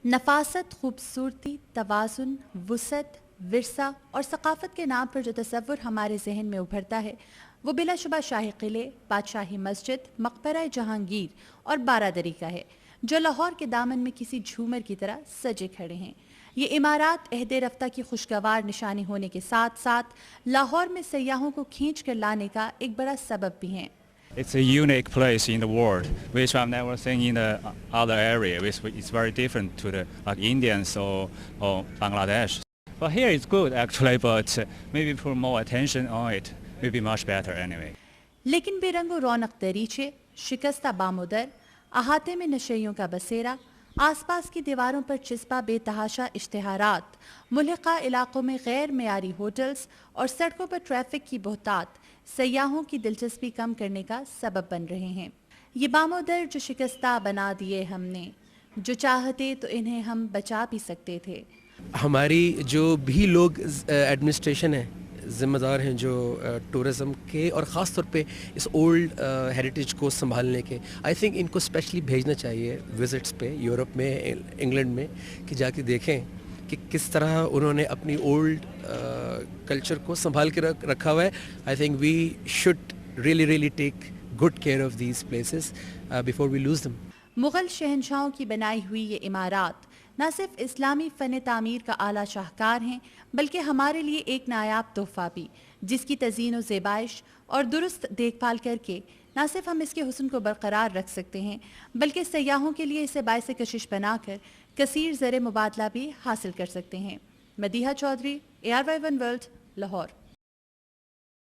नफासत, खूबसूरती, तवाज़ुन, वुसअत, विरसा और सकाफ़त के नाम पर जो तसव्वुर हमारे जहन में उभरता है वो बिलाशुबा शाही किले, बादशाही मस्जिद, मकबरा जहांगीर और बारादरी का है, जो लाहौर के दामन में किसी झूमर की तरह सजे खड़े हैं। ये इमारात अहदे रफ्ता की खुशगवार निशानी होने के साथ साथ लाहौर में सयाहों को खींच कर लाने का एक बड़ा सबब भी हैं। It's a unique place in the world, which I've never seen in the other area, which is very different to the like Indians or Bangladesh. But here it's good actually, but maybe put more attention on it will be much better anyway. लेकिन बेरंगो रौनक दरीचे, शिकस्ता बामुदर, अहाते में नशेइयों का बसेरा, आसपास की दीवारों पर चिस्पा बेतहाशा इश्तिहारात, मुल्हिका इलाकों में गैर मेयारी होटल्स और सड़कों पर ट्रैफिक की बहुतात सयाहों की दिलचस्पी कम करने का सबब बन रहे हैं। ये बामुदर जो शिकस्ता बना दिए हमने, जो चाहते तो इन्हें हम बचा भी सकते थे। हमारी जो भी लोग एडमिनिस्ट्रेशन है, ज़िम्मेदार हैं जो टूरिज़म के और ख़ास तौर पे इस ओल्ड हेरिटेज को संभालने के, आई थिंक इनको स्पेशली भेजना चाहिए विज़िट्स पे यूरोप में, इंग्लैंड में, कि जाके देखें कि किस तरह उन्होंने अपनी ओल्ड कल्चर को संभाल के रखा हुआ है। I think we should really take good care of these places before we lose them. Mughal शहनशाहों की बनाई हुई ये इमारात न सिर्फ इस्लामी फ़न तामीर का आला शाहकार हैं, बल्कि हमारे लिए एक नायाब तोहफ़ा भी, जिसकी तज़ीन व ज़ेबाइश और दुरुस्त देखभाल करके न सिर्फ हम इसके हुस्न को बरकरार रख सकते हैं, बल्कि सयाहों के लिए इसे बाइस कशिश बनाकर कसीर ज़र मुबादला भी हासिल कर सकते हैं। Madiha Chaudhry, ARY1 World, Lahore.